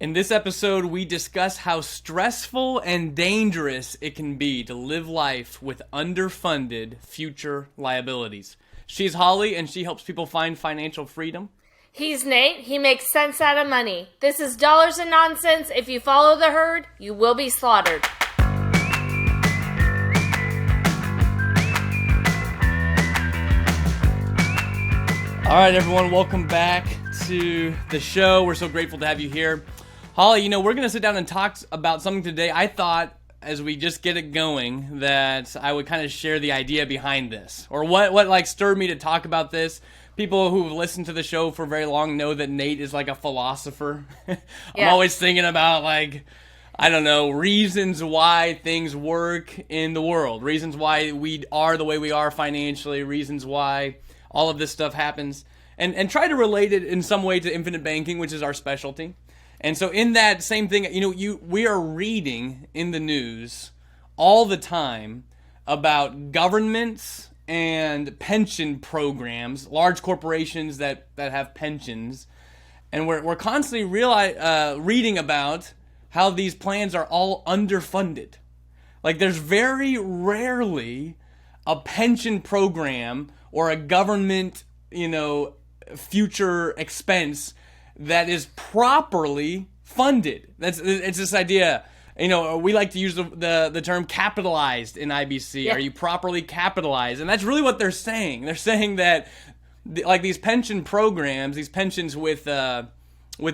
In this episode, we discuss how stressful and dangerous it can be to live life with underfunded future liabilities. She's Holly, and she helps people find financial freedom. He's Nate. He makes sense out of money. This is Dollars and Nonsense. If you follow the herd, you will be slaughtered. All right, everyone, welcome back to the show. We're so grateful to have you here. Holly, we're going to sit down and talk about something today. I thought, as we just get it going, that I would kind of share the idea behind this, or what stirred me to talk about this. People who've listened to the show for very long know that Nate is like a philosopher. I'm always thinking about, reasons why things work in the world, reasons why we are the way we are financially, reasons why all of this stuff happens, and try to relate it in some way to infinite banking, which is our specialty. And so in that same thing, we are reading in the news all the time about governments and pension programs, large corporations that have pensions, and we're constantly reading about how these plans are all underfunded. Like, there's very rarely a pension program or a government, future expense that is properly funded. It's this idea. We like to use the term capitalized in IBC. Yeah. Are you properly capitalized? And that's really what they're saying. They're saying that, like, these pension programs, these pensions with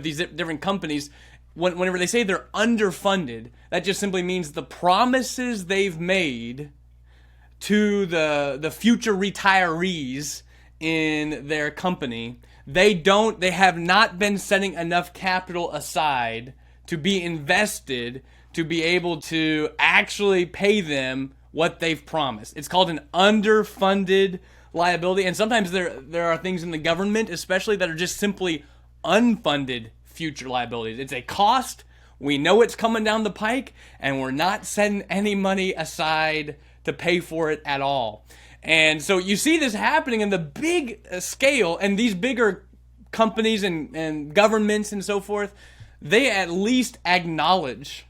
these different companies, whenever they say they're underfunded, that just simply means the promises they've made to the future retirees in their company, they have not been setting enough capital aside to be invested to be able to actually pay them what they've promised. It's called an underfunded liability, and sometimes there are things in the government especially that are just simply unfunded future liabilities. It's a cost, we know it's coming down the pike, and we're not setting any money aside to pay for it at all. And so you see this happening in the big scale, and these bigger companies and governments and so forth, they at least acknowledge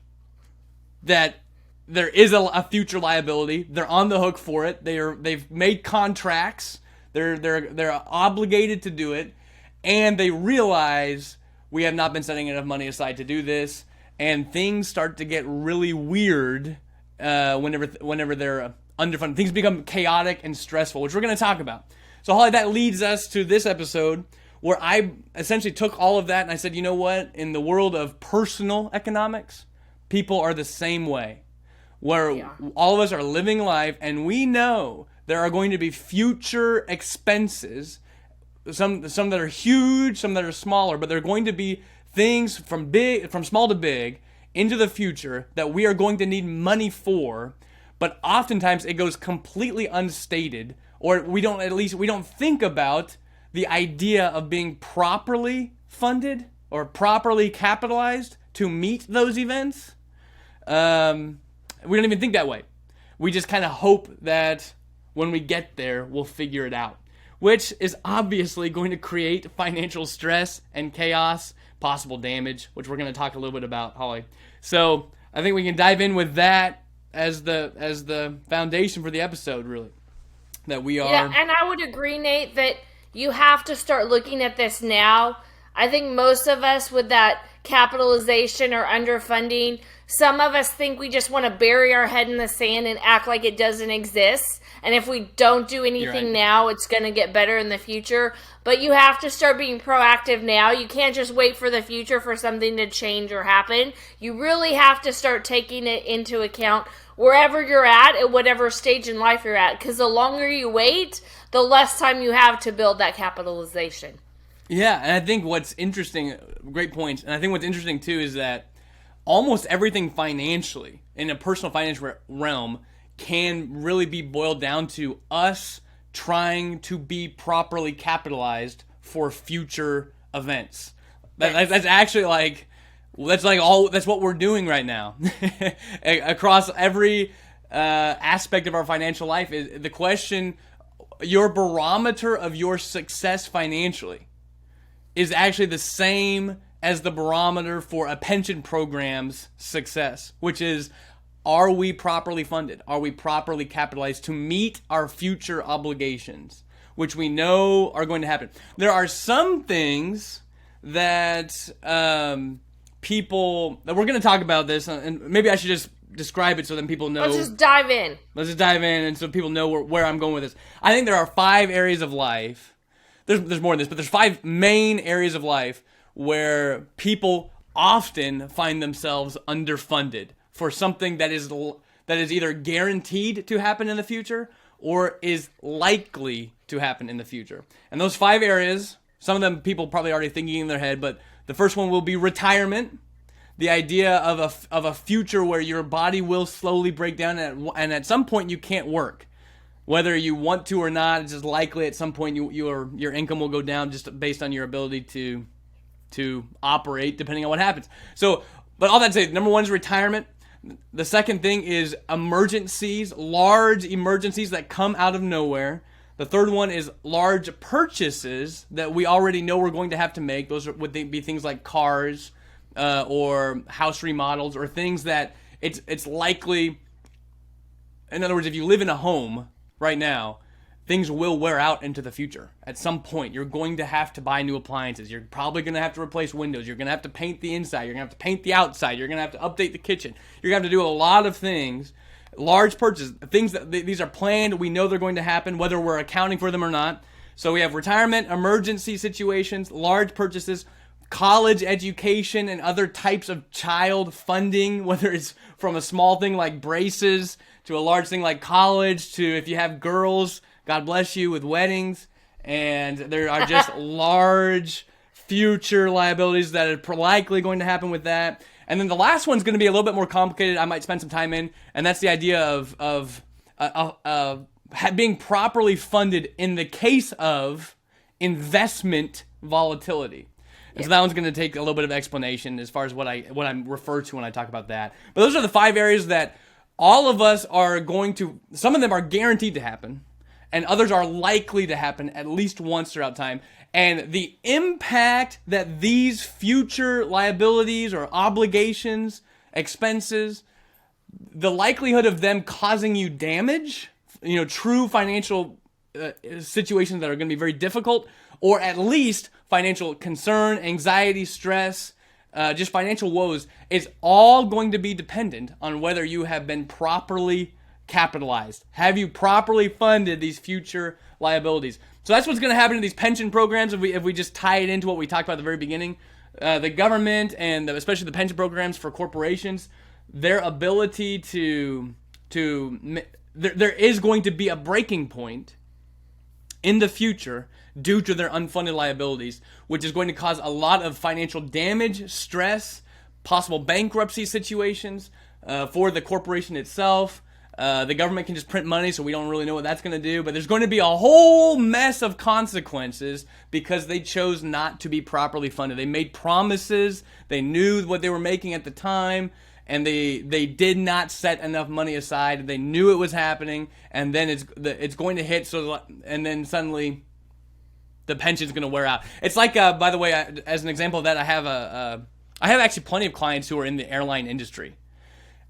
that there is a future liability. They're on the hook for it. They've made contracts. They're obligated to do it, and they realize we have not been setting enough money aside to do this, and things start to get really weird whenever they're underfunded. Things become chaotic and stressful, which we're going to talk about. So, Holly, that leads us to this episode where I essentially took all of that and I said, you know what? In the world of personal economics, people are the same way, where all of us are living life and we know there are going to be future expenses, some that are huge, some that are smaller, but there are going to be things from small to big into the future that we are going to need money for. But oftentimes it goes completely unstated, or we don't think about the idea of being properly funded or properly capitalized to meet those events. We don't even think that way. We just kind of hope that when we get there, we'll figure it out, which is obviously going to create financial stress and chaos, possible damage, which we're going to talk a little bit about, Holly. So I think we can dive in with that as the foundation for the episode, really, that we are. Yeah, and I would agree, Nate, that you have to start looking at this now. I think most of us with that capitalization or underfunding, some of us think we just want to bury our head in the sand and act like it doesn't exist. And if we don't do anything now, it's going to get better in the future. But you have to start being proactive now. You can't just wait for the future for something to change or happen. You really have to start taking it into account wherever you're at whatever stage in life you're at. Because the longer you wait, the less time you have to build that capitalization. Yeah, and I think what's interesting, great points, and I think what's interesting too is that almost everything financially, in a personal financial realm, can really be boiled down to us trying to be properly capitalized for future events. That's actually that's what we're doing right now across every aspect of our financial life. Is the question, your barometer of your success financially is actually the same as the barometer for a pension program's success, which is, are we properly funded? Are we properly capitalized to meet our future obligations, which we know are going to happen? There are some things that people, that we're going to talk about this, and maybe I should just describe it so then people know. Let's just dive in. And so people know where I'm going with this. I think there are 5 areas of life. There's more than this, but there's 5 main areas of life where people often find themselves underfunded for something that is either guaranteed to happen in the future or is likely to happen in the future. And those 5 areas, some of them people probably already thinking in their head, but the first one will be retirement. The idea of a future where your body will slowly break down and at some point you can't work. Whether you want to or not, it's just likely at some point your income will go down just based on your ability to operate depending on what happens. So, but all that to say, number 1 is retirement. The second thing is emergencies, large emergencies that come out of nowhere. The third one is large purchases that we already know we're going to have to make. Those would be things like cars, or house remodels, or things that it's likely. In other words, if you live in a home right now, things will wear out into the future. At some point, you're going to have to buy new appliances. You're probably going to have to replace windows. You're going to have to paint the inside. You're going to have to paint the outside. You're going to have to update the kitchen. You're going to have to do a lot of things. Large purchases, things that these are planned. We know they're going to happen, whether we're accounting for them or not. So we have retirement, emergency situations, large purchases, college education, and other types of child funding, whether it's from a small thing like braces to a large thing like college to, if you have girls, God bless you with weddings. And there are just large future liabilities that are likely going to happen with that. And then the last one's going to be a little bit more complicated. I might spend some time in, and that's the idea of being properly funded in the case of investment volatility. And so that one's going to take a little bit of explanation as far as what I refer to when I talk about that. But those are the 5 areas that all of us are going to, some of them are guaranteed to happen, and others are likely to happen at least once throughout time. And the impact that these future liabilities or obligations, expenses, the likelihood of them causing you damage, true financial situations that are going to be very difficult, or at least financial concern, anxiety, stress, just financial woes, is all going to be dependent on whether you have been properly capitalized. Have you properly funded these future liabilities? So that's what's going to happen in these pension programs if we just tie it into what we talked about at the very beginning. The government and especially the pension programs for corporations, their ability there is going to be a breaking point in the future due to their unfunded liabilities, which is going to cause a lot of financial damage, stress, possible bankruptcy situations for the corporation itself. The government can just print money, so we don't really know what that's going to do. But there's going to be a whole mess of consequences because they chose not to be properly funded. They made promises. They knew what they were making at the time, and they did not set enough money aside. They knew it was happening, and then it's going to hit. And then suddenly, the pension's going to wear out. It's like, by the way, as an example of that, I have actually plenty of clients who are in the airline industry.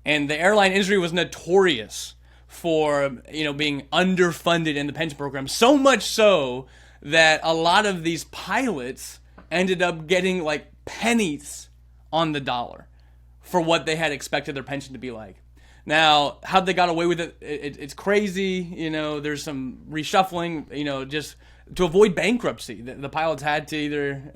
And the airline industry was notorious for, being underfunded in the pension program. So much so that a lot of these pilots ended up getting like pennies on the dollar for what they had expected their pension to be like. Now, how they got away with it, it's crazy. There's some reshuffling, just to avoid bankruptcy. The pilots had to either,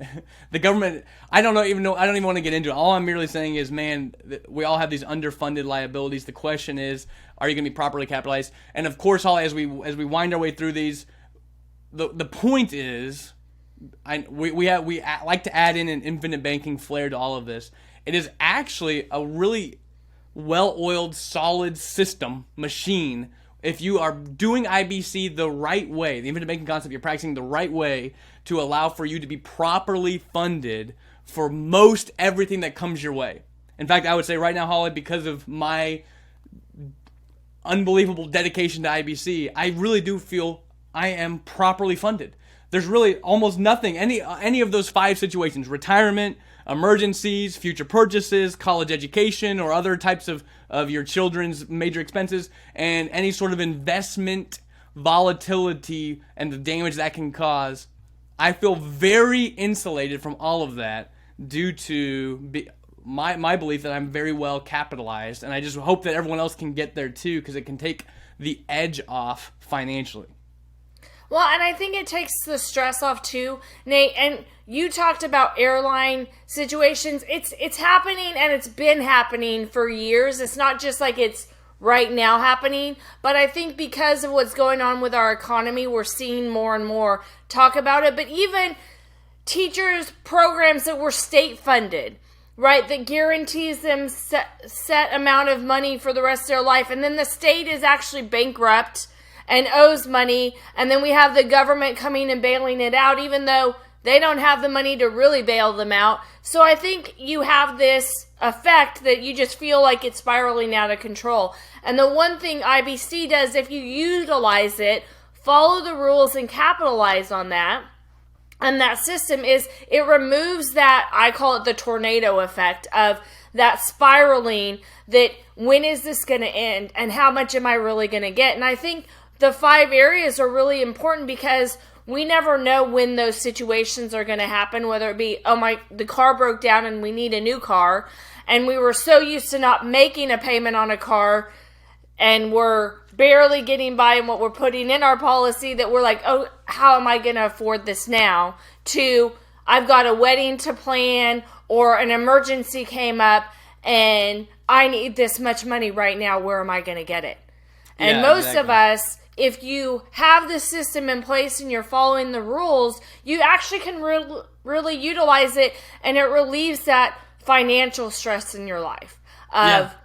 the government, I don't even want to get into it. All I'm merely saying is, man, we all have these underfunded liabilities. The question is, are you going to be properly capitalized? And of course, as we wind our way through these, the point is, we like to add in an infinite banking flair to all of this. It is actually a really well-oiled, solid system, machine. If you are doing IBC the right way, the infinite banking concept, you're practicing the right way to allow for you to be properly funded for most everything that comes your way. In fact, I would say right now, Holly, because of my unbelievable dedication to IBC, I really do feel I am properly funded. There's really almost nothing, any of those 5 situations, retirement, emergencies, future purchases, college education, or other types of your children's major expenses, and any sort of investment volatility and the damage that can cause. I feel very insulated from all of that due to my belief that I'm very well capitalized, and I just hope that everyone else can get there too, because it can take the edge off financially. Well, and I think it takes the stress off too, Nate. And you talked about airline situations. It's happening, and it's been happening for years. It's not just like it's right now happening, but I think because of what's going on with our economy, we're seeing more and more talk about it. But even teachers' programs that were state funded, right, that guarantees them set amount of money for the rest of their life, and then the state is actually bankrupt and owes money, and then we have the government coming and bailing it out, even though they don't have the money to really bail them out. So I think you have this effect that you just feel like it's spiraling out of control. And the one thing IBC does, if you utilize it, follow the rules and capitalize on that, and that system, is it removes that, I call it the tornado effect of that spiraling, that when is this going to end and how much am I really going to get? And I think the 5 areas are really important because we never know when those situations are going to happen, whether it be, the car broke down and we need a new car, and we were so used to not making a payment on a car and we're barely getting by in what we're putting in our policy that we're like, oh, how am I going to afford this now? To, I've got a wedding to plan or an emergency came up and I need this much money right now. Where am I going to get it? And most of us, if you have the system in place and you're following the rules, you actually can really utilize it, and it relieves that financial stress in your life of,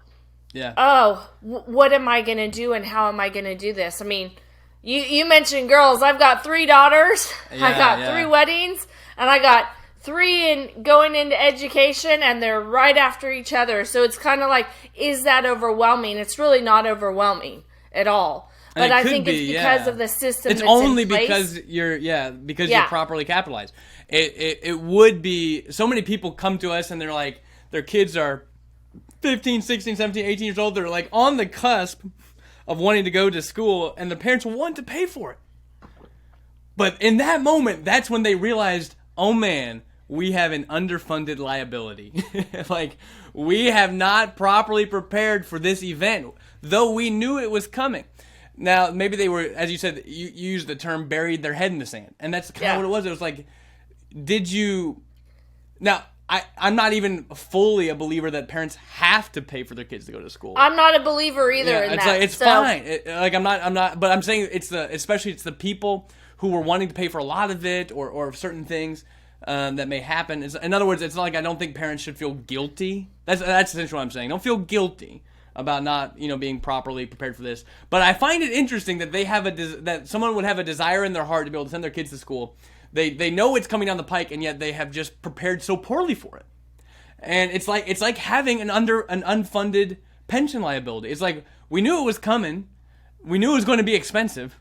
what am I going to do and how am I going to do this? I mean, you mentioned girls. I've got 3 daughters. I got 3 weddings, and I got 3 going into education, and they're right after each other. So it's kind of like, is that overwhelming? It's really not overwhelming at all. But I think it's because of the system. It's only because you're properly capitalized. It would be, so many people come to us and they're like, their kids are 15, 16, 17, 18 years old. They're like on the cusp of wanting to go to school, and the parents want to pay for it. But in that moment, that's when they realized, oh man, we have an underfunded liability. Like, we have not properly prepared for this event, though we knew it was coming. Now, maybe they were, as you said, you used the term buried their head in the sand. And that's kind of what it was. It was like, did you... Now, I'm not even fully a believer that parents have to pay for their kids to go to school. I'm not a believer either in that. Like, it's fine. I'm not, but I'm saying it's the people who were wanting to pay for a lot of it or certain things that may happen. In other words, it's not like I don't think parents should feel guilty. That's essentially what I'm saying. Don't feel guilty about not, being properly prepared for this. But I find it interesting that they have that someone would have a desire in their heart to be able to send their kids to school. They know it's coming down the pike, and yet they have just prepared so poorly for it. And it's like having an unfunded pension liability. It's like, we knew it was coming, we knew it was going to be expensive,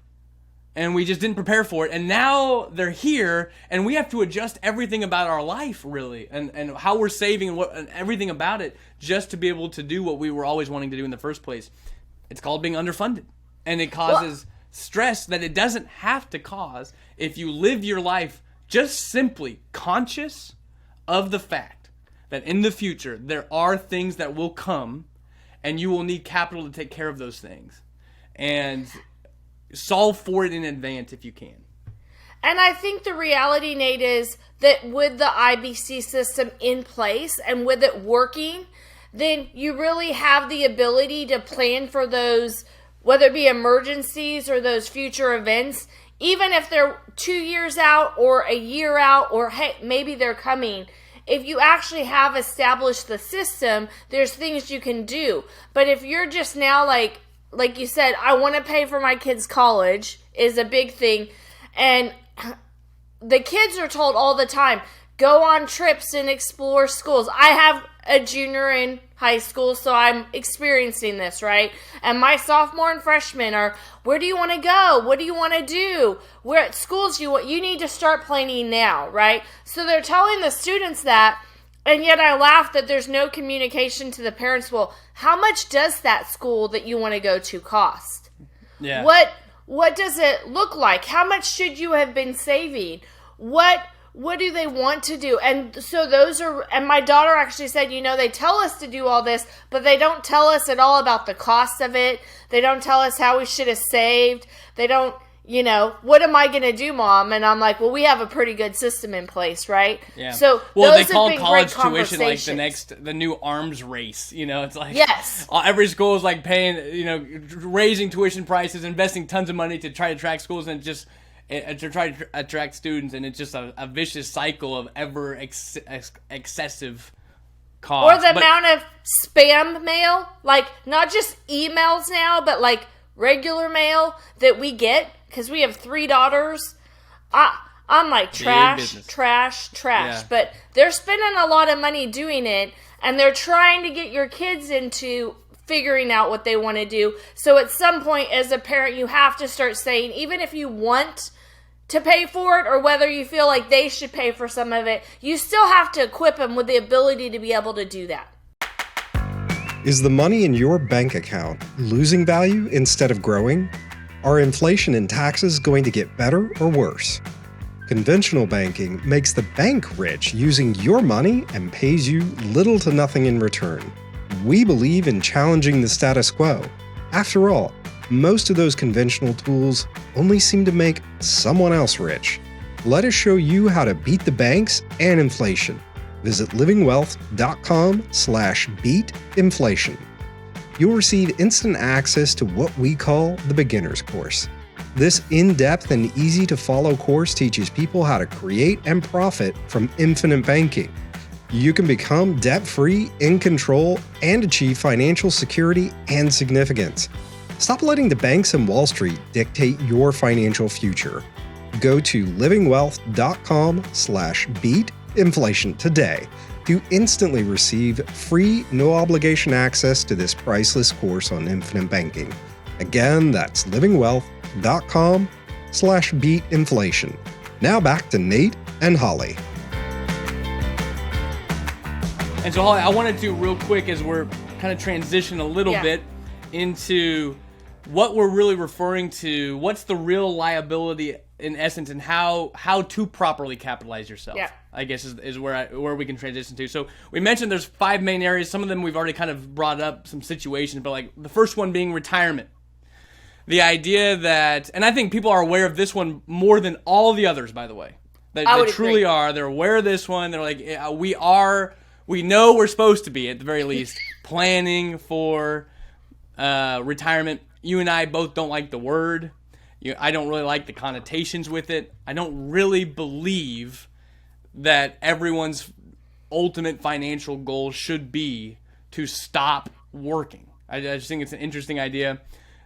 and we just didn't prepare for it. And now they're here, and we have to adjust everything about our life, really, and how we're saving and everything about it, just to be able to do what we were always wanting to do in the first place. It's called being underfunded, and it causes stress that it doesn't have to cause if you live your life just simply conscious of the fact that in the future there are things that will come, and you will need capital to take care of those things, and solve for it in advance if you can. And I think the reality, Nate, is that with the IBC system in place and with it working, then you really have the ability to plan for those, whether it be emergencies or those future events, even if they're 2 years out or a year out, or hey, maybe they're coming. If you actually have established the system, there's things you can do. But if you're just now like you said, I want to pay for my kids' college is a big thing. And the kids are told all the time, go on trips and explore schools. I have a junior in high school, so I'm experiencing this, right? And my sophomore and freshman are, where do you want to go? What do you want to do? Where at schools you need to start planning now, right? So they're telling the students that, And yet I laugh that there's no communication to the parents. Well, how much does that school that you want to go to cost? Yeah. What does it look like? How much should you have been saving? What do they want to do? And so and my daughter actually said, they tell us to do all this, but they don't tell us at all about the cost of it. They don't tell us how we should have saved. They don't, what am I going to do, Mom? And I'm like, well, we have a pretty good system in place, right? Yeah. So they call college tuition like the new arms race. It's like, yes, every school is like paying, raising tuition prices, investing tons of money to try to attract schools and just to try to attract students, and it's just a vicious cycle of ever excessive cost. Or the amount of spam mail, like not just emails now, but like regular mail that we get, because we have 3 daughters. I'm like, trash. Yeah. But they're spending a lot of money doing it, and they're trying to get your kids into figuring out what they want to do. So at some point, as a parent, you have to start saying, even if you want to pay for it, or whether you feel like they should pay for some of it, you still have to equip them with the ability to be able to do that. Is the money in your bank account losing value instead of growing? Are inflation and taxes going to get better or worse? Conventional banking makes the bank rich using your money and pays you little to nothing in return. We believe in challenging the status quo. After all, most of those conventional tools only seem to make someone else rich. Let us show you how to beat the banks and inflation. Visit livingwealth.com/beatinflation. You'll receive instant access to what we call the beginner's course. This in-depth and easy-to-follow course teaches people how to create and profit from infinite banking. You can become debt-free, in control, and achieve financial security and significance. Stop letting the banks and Wall Street dictate your financial future. Go to livingwealth.com/beatinflation today to instantly receive free, no-obligation access to this priceless course on infinite banking. Again, that's livingwealth.com/beatinflation. Now back to Nate and Holly. And so, Holly, I wanted to, real quick, as we're kind of transition a little bit into what we're really referring to, what's the real liability in essence, and how to properly capitalize yourself. Yeah. I guess is where we can transition to. So we mentioned there's 5 main areas. Some of them we've already kind of brought up, some situations, but like the first one being retirement. The idea that, and I think people are aware of this one more than all the others, by the way. They truly are. They're aware of this one. They're like, we know we're supposed to be, at the very least, planning for retirement. You and I both don't like the word. I don't really like the connotations with it. I don't really believe that everyone's ultimate financial goal should be to stop working. I just think it's an interesting idea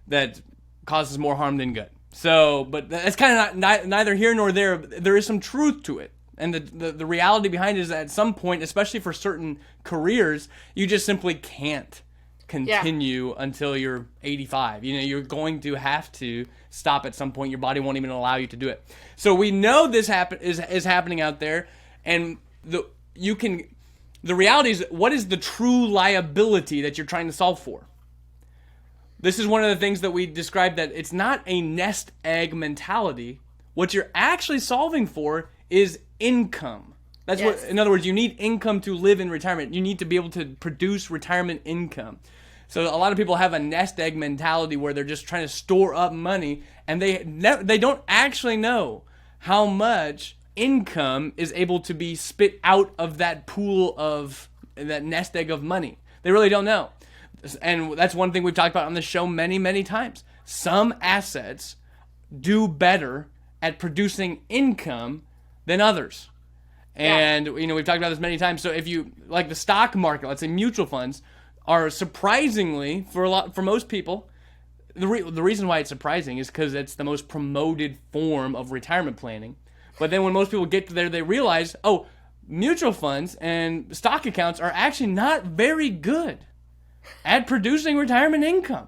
that causes more harm than good. So, but that's kind of neither here nor there. There is some truth to it. And the reality behind it is that at some point, especially for certain careers, you just simply can't continue until you're 85. You're going to have to stop at some point. Your body won't even allow you to do it. So we know this is happening out there, and the reality is, what is the true liability that you're trying to solve for? This is one of the things that we described, that it's not a nest egg mentality. What you're actually solving for is income. That's what, in other words, you need income to live in retirement. You need to be able to produce retirement income. So a lot of people have a nest egg mentality where they're just trying to store up money, and they don't actually know how much income is able to be spit out of that pool of that nest egg of money. They really don't know. And that's one thing we've talked about on the show many, many times. Some assets do better at producing income than others. And we've talked about this many times. So if you like the stock market, let's say mutual funds, are surprisingly, for most people, the reason why it's surprising is because it's the most promoted form of retirement planning. But then when most people get to there, they realize, mutual funds and stock accounts are actually not very good at producing retirement income.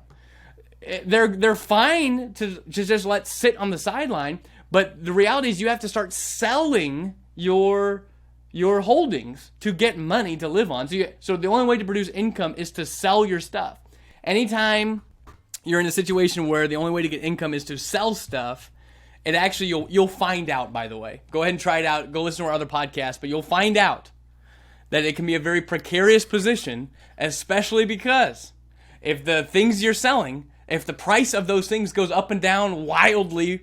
They're fine to just let sit on the sideline, but the reality is you have to start selling your your holdings to get money to live on. So the only way to produce income is to sell your stuff. Anytime you're in a situation where the only way to get income is to sell stuff, it actually, you'll find out, by the way. Go ahead and try it out. Go listen to our other podcasts, but you'll find out that it can be a very precarious position, especially because if the things you're selling, if the price of those things goes up and down wildly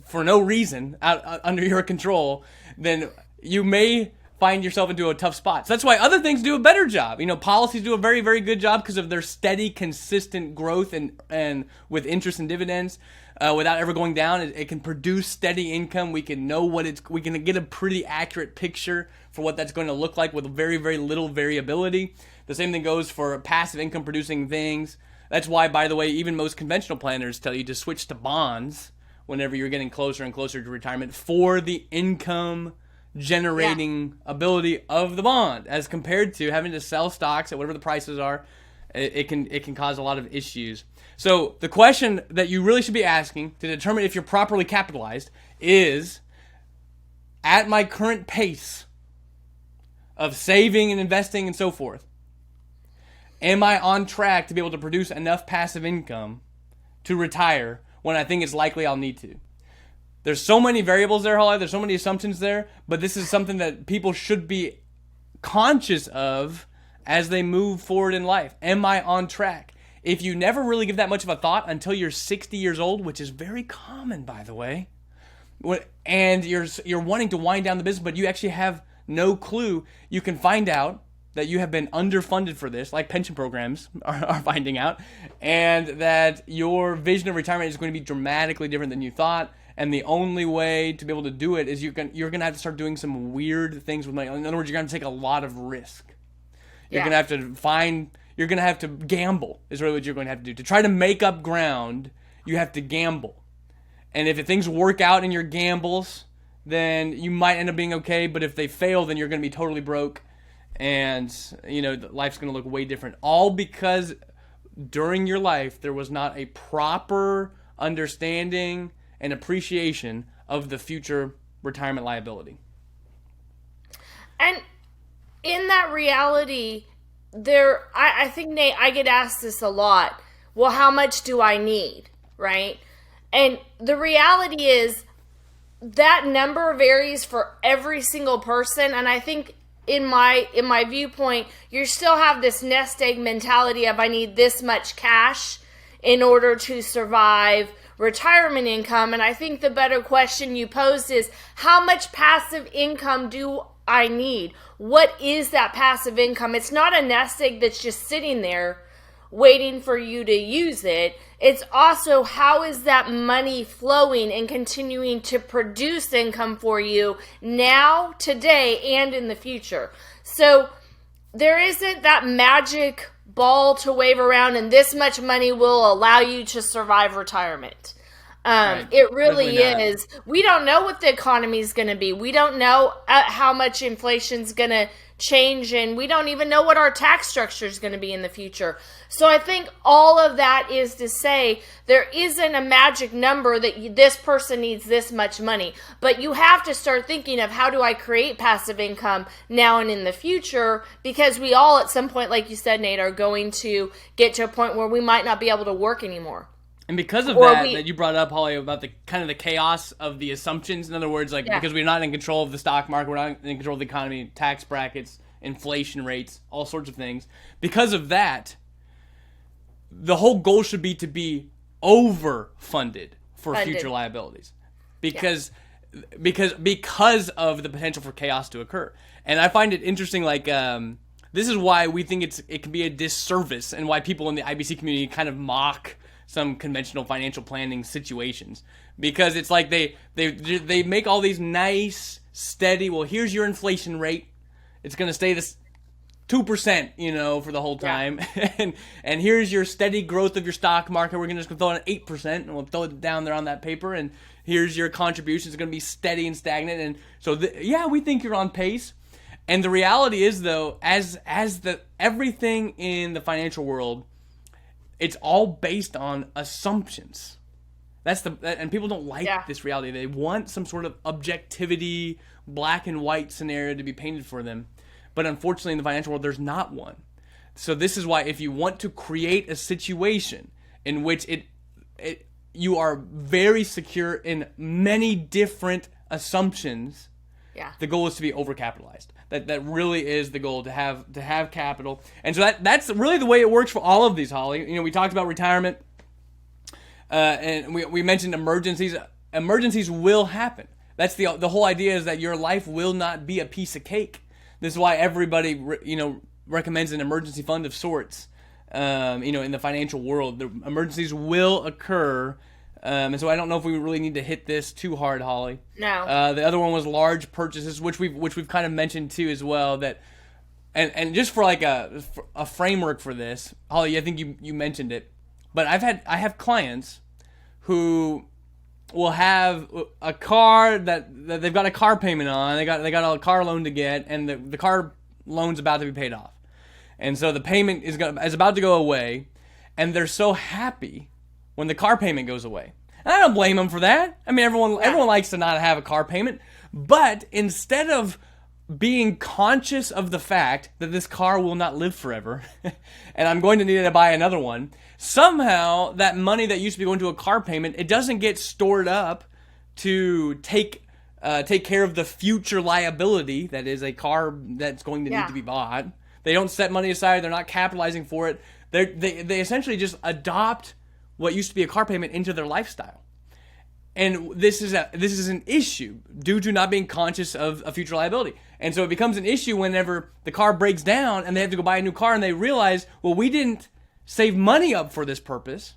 for no reason under your control, then you may find yourself into a tough spot. So that's why other things do a better job. Policies do a very, very good job because of their steady, consistent growth and with interest and dividends without ever going down. It can produce steady income. We can know we can get a pretty accurate picture for what that's going to look like with very, very little variability. The same thing goes for passive income producing things. That's why, by the way, even most conventional planners tell you to switch to bonds whenever you're getting closer and closer to retirement for the income generating ability of the bond, as compared to having to sell stocks at whatever the prices are. It can cause a lot of issues. So the question that you really should be asking to determine if you're properly capitalized is, at my current pace of saving and investing and so forth, am I on track to be able to produce enough passive income to retire when I think it's likely I'll need to? There's so many variables there, Holly. There's so many assumptions there, but this is something that people should be conscious of as they move forward in life. Am I on track? If you never really give that much of a thought until you're 60 years old, which is very common, by the way, and you're wanting to wind down the business, but you actually have no clue, you can find out that you have been underfunded for this, like pension programs are finding out, and that your vision of retirement is going to be dramatically different than you thought. And the only way to be able to do it is you're going to have to start doing some weird things with money. In other words, you're going to take a lot of risk. You're going to have to gamble is really what you're going to have to do. To try to make up ground, you have to gamble. And if things work out in your gambles, then you might end up being okay. But if they fail, then you're going to be totally broke. And, life's going to look way different. All because during your life, there was not a proper understanding and appreciation of the future retirement liability. And in that reality, I think, Nate, I get asked this a lot. Well, how much do I need, right? And the reality is that number varies for every single person. And I think in my viewpoint, you still have this nest egg mentality of I need this much cash in order to survive retirement income. And I think the better question you posed is, how much passive income do I need? What is that passive income? It's not a nest egg that's just sitting there waiting for you to use it. It's also, how is that money flowing and continuing to produce income for you now, today, and in the future? So there isn't that magic ball to wave around and this much money will allow you to survive retirement. Right. It really is. We don't know what the economy is going to be. We don't know how much inflation's going to change, and we don't even know what our tax structure is going to be in the future. So I think all of that is to say there isn't a magic number that this person needs this much money, but you have to start thinking of, how do I create passive income now and in the future? Because we all at some point, like you said, Nate, are going to get to a point where we might not be able to work anymore. And because of that you brought up, Holly, about the kind of the chaos of the assumptions. In other words, because we're not in control of the stock market, we're not in control of the economy, tax brackets, inflation rates, all sorts of things. Because of that, the whole goal should be to be overfunded for future liabilities. Because of the potential for chaos to occur. And I find it interesting, this is why we think it can be a disservice, and why people in the IBC community kind of mock some conventional financial planning situations, because it's like they make all these nice, steady, well, here's your inflation rate, it's going to stay this 2%, for the whole time, and here's your steady growth of your stock market, we're just going to throw it at 8%, and we'll throw it down there on that paper, and here's your contributions, it's going to be steady and stagnant, and so we think you're on pace. And the reality is, though, as everything in the financial world, it's all based on assumptions. And people don't like this reality. They want some sort of objectivity black and white scenario to be painted for them. But unfortunately, in the financial world, there's not one. So this is why if you want to create a situation in which you are very secure in many different assumptions, the goal is to be overcapitalized. That really is the goal, to have capital. And so that's really the way it works for all of these, Holly. We talked about retirement, and we mentioned emergencies. Emergencies will happen. That's the whole idea, is that your life will not be a piece of cake. This is why everybody recommends an emergency fund of sorts. In the financial world, the emergencies will occur. And so I don't know if we really need to hit this too hard, Holly. No. The other one was large purchases, which we've kind of mentioned too as well. That and just for like a framework for this, Holly, I think you mentioned it, but I have clients who will have a car that they've got a car payment on. They got a car loan to get, and the car loan's about to be paid off, and so the payment is about to go away, and they're so happy when the car payment goes away. And I don't blame them for that. I mean, everyone likes to not have a car payment. But instead of being conscious of the fact that this car will not live forever, and I'm going to need to buy another one, somehow that money that used to be going to a car payment, it doesn't get stored up to take care of the future liability that is a car that's going to need to be bought. They don't set money aside. They're not capitalizing for it. They essentially just adopt what used to be a car payment into their lifestyle. And this is an issue due to not being conscious of a future liability. And so it becomes an issue whenever the car breaks down and they have to go buy a new car, and they realize, well, we didn't save money up for this purpose.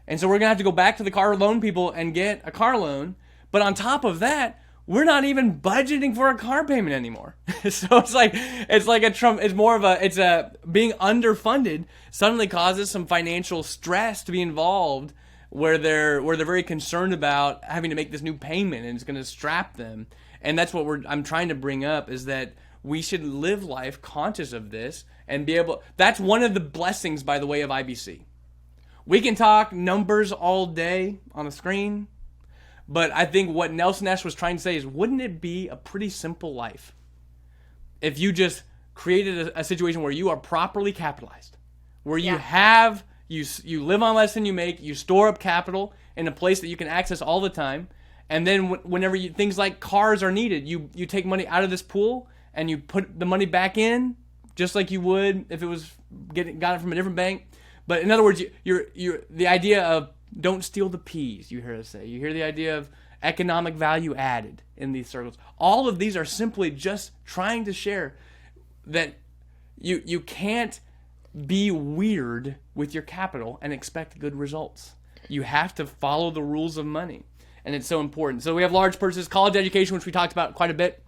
And so we're going to have to go back to the car loan people and get a car loan. But on top of that, we're not even budgeting for a car payment anymore. So it's being underfunded suddenly causes some financial stress to be involved, where they're very concerned about having to make this new payment, and it's going to strap them. And that's what I'm trying to bring up, is that we should live life conscious of this and be able. That's one of the blessings, by the way, of IBC. We can talk numbers all day on a screen. But I think what Nelson Nash was trying to say is, wouldn't it be a pretty simple life if you just created a situation where you are properly capitalized, where you live on less than you make, you store up capital in a place that you can access all the time, and then whenever things like cars are needed, you take money out of this pool and you put the money back in, just like you would if it was got it from a different bank. But in other words, you're the idea of, don't steal the peas, you hear us say. You hear the idea of economic value added in these circles. All of these are simply just trying to share that you can't be weird with your capital and expect good results. You have to follow the rules of money, and it's so important. So we have large purchases, college education, which we talked about quite a bit.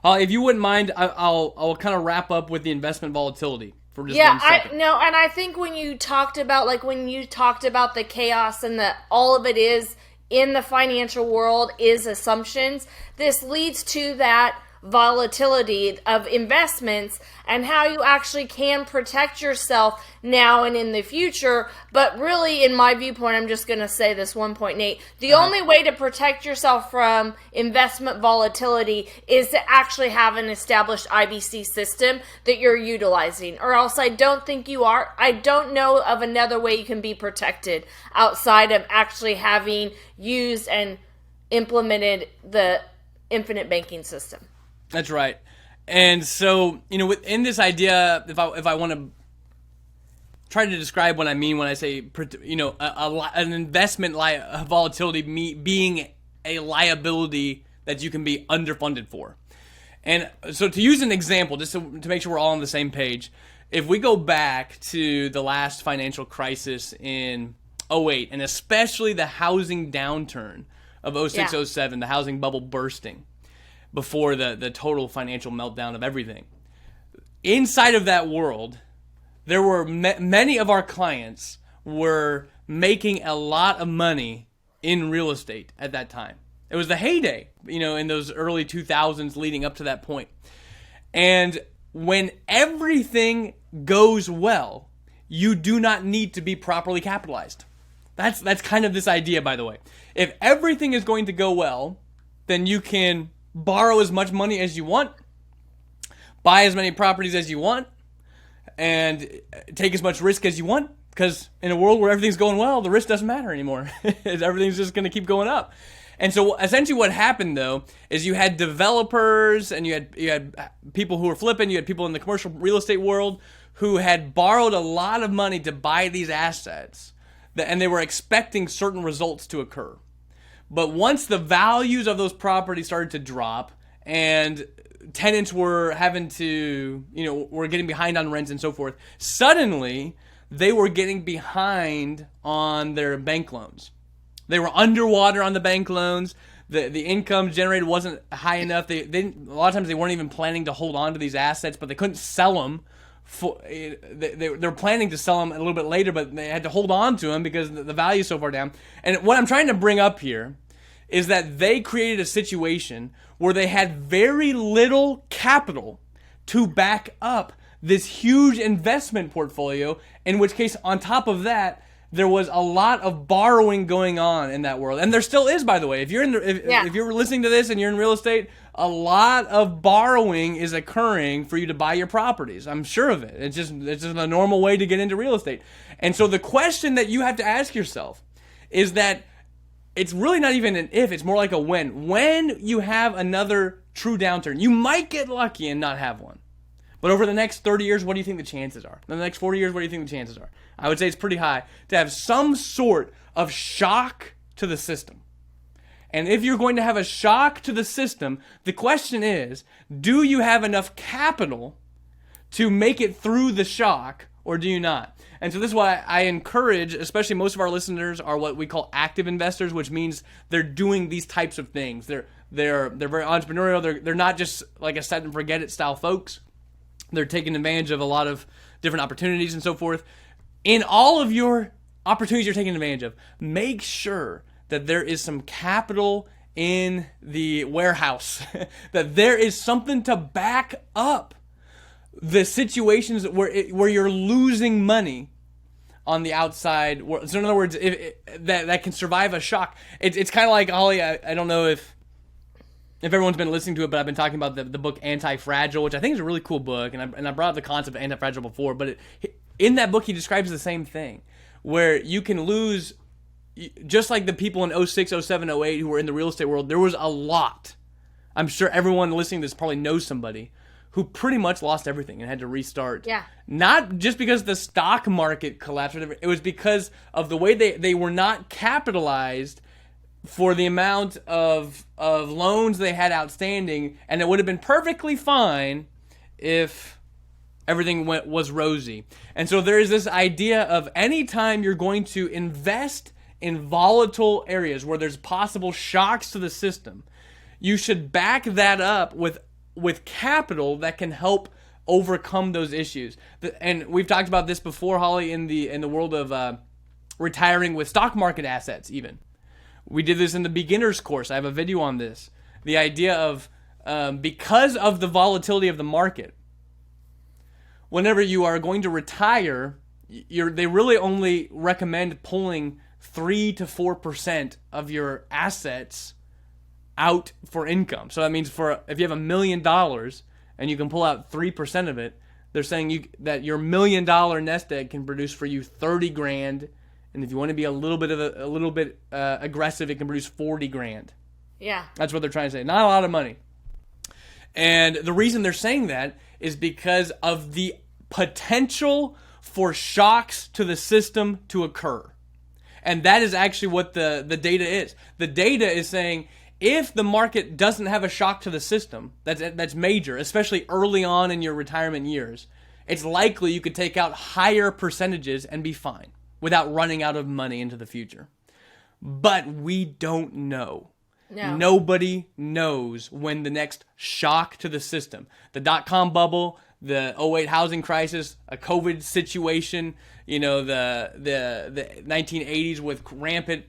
If you wouldn't mind, I'll kind of wrap up with the investment volatility. For just 1 second. And I think when you talked about the chaos and that all of it is in the financial world is assumptions, this leads to that volatility of investments and how you actually can protect yourself now and in the future. But really, in my viewpoint, I'm just going to say this one point, Nate. The only way to protect yourself from investment volatility is to actually have an established IBC system that you're utilizing, or else I don't think you are. I don't know of another way you can be protected outside of actually having used and implemented the infinite banking system. That's right. And so, within this idea, if I want to try to describe what I mean when I say, an investment volatility being a liability that you can be underfunded for. And so to use an example, just to make sure we're all on the same page, if we go back to the last financial crisis in 2008, and especially the housing downturn of 2006-07, the housing bubble bursting, before the total financial meltdown of everything. Inside of that world, there were many of our clients were making a lot of money in real estate at that time. It was the heyday, in those early 2000s leading up to that point. And when everything goes well, you do not need to be properly capitalized. That's kind of this idea, by the way. If everything is going to go well, then you can borrow as much money as you want, buy as many properties as you want, and take as much risk as you want, because in a world where everything's going well, the risk doesn't matter anymore. Everything's just going to keep going up. And so essentially what happened, though, is you had developers and you had people who were flipping, you had people in the commercial real estate world who had borrowed a lot of money to buy these assets, and they were expecting certain results to occur. But once the values of those properties started to drop and tenants were having to, were getting behind on rents and so forth, suddenly they were getting behind on their bank loans. They were underwater on the bank loans. The income generated wasn't high enough. They a lot of times they weren't even planning to hold on to these assets, but they couldn't sell them. They were planning to sell them a little bit later, but they had to hold on to them because the value is so far down. And what I'm trying to bring up here is that they created a situation where they had very little capital to back up this huge investment portfolio, in which case, on top of that, there was a lot of borrowing going on in that world. And there still is, by the way. If you're listening to this and you're in real estate, a lot of borrowing is occurring for you to buy your properties. I'm sure of it. It's just a normal way to get into real estate. And so the question that you have to ask yourself is that it's really not even an if, it's more like a when. When you have another true downturn, you might get lucky and not have one. But over the next 30 years, what do you think the chances are? In the next 40 years, what do you think the chances are? I would say it's pretty high to have some sort of shock to the system. And if you're going to have a shock to the system, the question is, do you have enough capital to make it through the shock, or do you not? And so this is why I encourage, especially most of our listeners are what we call active investors, which means they're doing these types of things. They're very entrepreneurial. They're not just like a set and forget it style folks. They're taking advantage of a lot of different opportunities and so forth. In all of your opportunities you're taking advantage of, make sure that there is some capital in the warehouse, that there is something to back up the situations where you're losing money on the outside. So in other words, that can survive a shock. It's kind of like, Holly, I don't know if everyone's been listening to it, but I've been talking about the book Anti-Fragile, which I think is a really cool book, and I brought up the concept of Anti-Fragile before, but in that book he describes the same thing, where you can lose, just like the people in 06, 07, 08 who were in the real estate world, there was a lot. I'm sure everyone listening to this probably knows somebody who pretty much lost everything and had to restart. Yeah. Not just because the stock market collapsed, it was because of the way they were not capitalized for the amount of loans they had outstanding, and it would have been perfectly fine if everything was rosy. And so there is this idea of anytime you're going to invest in volatile areas where there's possible shocks to the system, you should back that up with capital that can help overcome those issues. And we've talked about this before, Holly, in the world of retiring with stock market assets even. We did this in the beginner's course. I have a video on this. The idea of, because of the volatility of the market, whenever you are going to retire, they really only recommend pulling 3 to 4% of your assets out for income. So that means if you have $1 million and you can pull out 3% of it, they're saying that your $1 million nest egg can produce for you 30 grand. And if you want to be a little bit aggressive, it can produce 40 grand. Yeah. That's what they're trying to say. Not a lot of money. And the reason they're saying that is because of the potential for shocks to the system to occur. And that is actually what the data is. The data is saying if the market doesn't have a shock to the system that's major, especially early on in your retirement years, it's likely you could take out higher percentages and be fine without running out of money into the future. But we don't know. No. Nobody knows when the next shock to the system, the dot-com bubble, the 08 housing crisis, a COVID situation, the 1980s with rampant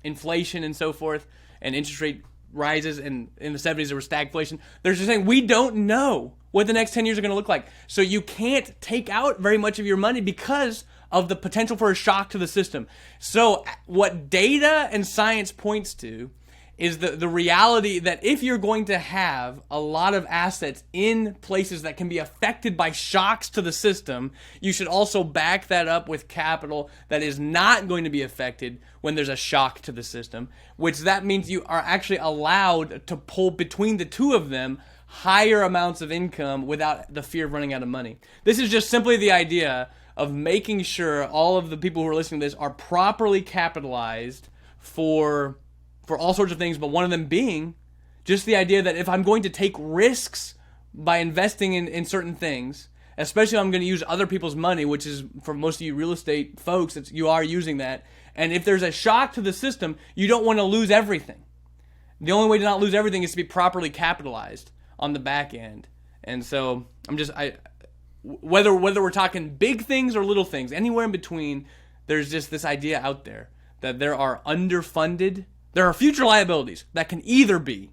inflation and so forth, and interest rate rises, and in the 70s there was stagflation. They're just saying we don't know what the next 10 years are going to look like. So you can't take out very much of your money because of the potential for a shock to the system. So what data and science points to is the reality that if you're going to have a lot of assets in places that can be affected by shocks to the system, you should also back that up with capital that is not going to be affected when there's a shock to the system, which that means you are actually allowed to pull between the two of them higher amounts of income without the fear of running out of money. This is just simply the idea of making sure all of the people who are listening to this are properly capitalized for all sorts of things, but one of them being just the idea that if I'm going to take risks by investing in certain things, especially if I'm going to use other people's money, which is, for most of you real estate folks, you are using that, and if there's a shock to the system, you don't want to lose everything. The only way to not lose everything is to be properly capitalized on the back end. And so whether we're talking big things or little things, anywhere in between, there's just this idea out there that there are there are future liabilities that can either be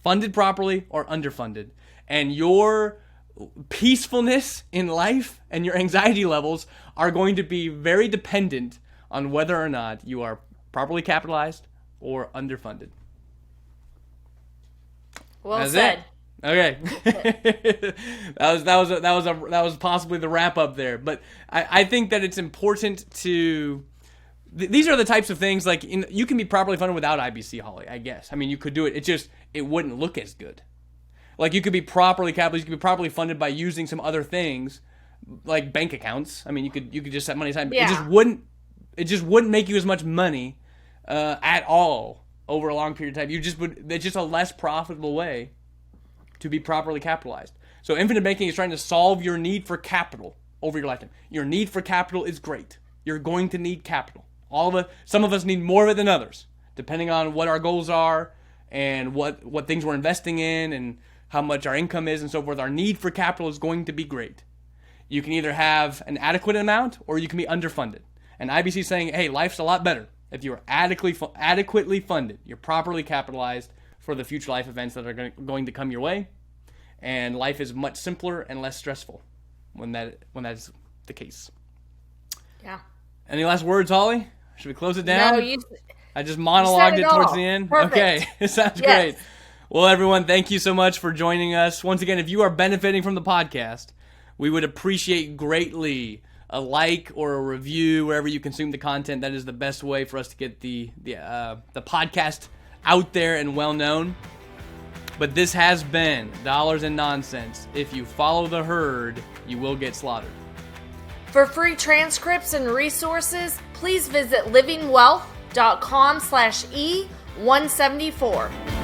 funded properly or underfunded. And your peacefulness in life and your anxiety levels are going to be very dependent on whether or not you are properly capitalized or underfunded. Well That's said. It. Okay. that was possibly the wrap up there. But I think that it's important to... These are the types of things, like, you can be properly funded without IBC, Holly, I guess. I mean, you could do it. It wouldn't look as good. Like, you could be properly capitalized. You could be properly funded by using some other things, like bank accounts. I mean, you could just set money aside. But it just wouldn't make you as much money at all over a long period of time. It's just a less profitable way to be properly capitalized. So infinite banking is trying to solve your need for capital over your lifetime. Your need for capital is great. You're going to need capital. Some of us need more of it than others, depending on what our goals are and what things we're investing in and how much our income is and so forth. Our need for capital is going to be great. You can either have an adequate amount or you can be underfunded. And IBC is saying, hey, life's a lot better if you are adequately funded. You're properly capitalized for the future life events that are going to come your way. And life is much simpler and less stressful when that's the case. Yeah. Any last words, Holly? Should we close it down? No, I just monologued it towards all. the end. Perfect. Okay, it sounds great. Well, everyone, thank you so much for joining us. Once again, if you are benefiting from the podcast, we would appreciate greatly a like or a review wherever you consume the content. That is the best way for us to get the podcast out there and well known. But this has been Dollars and Nonsense. If you follow the herd, you will get slaughtered. For free transcripts and resources, please visit livingwealth.com/E174.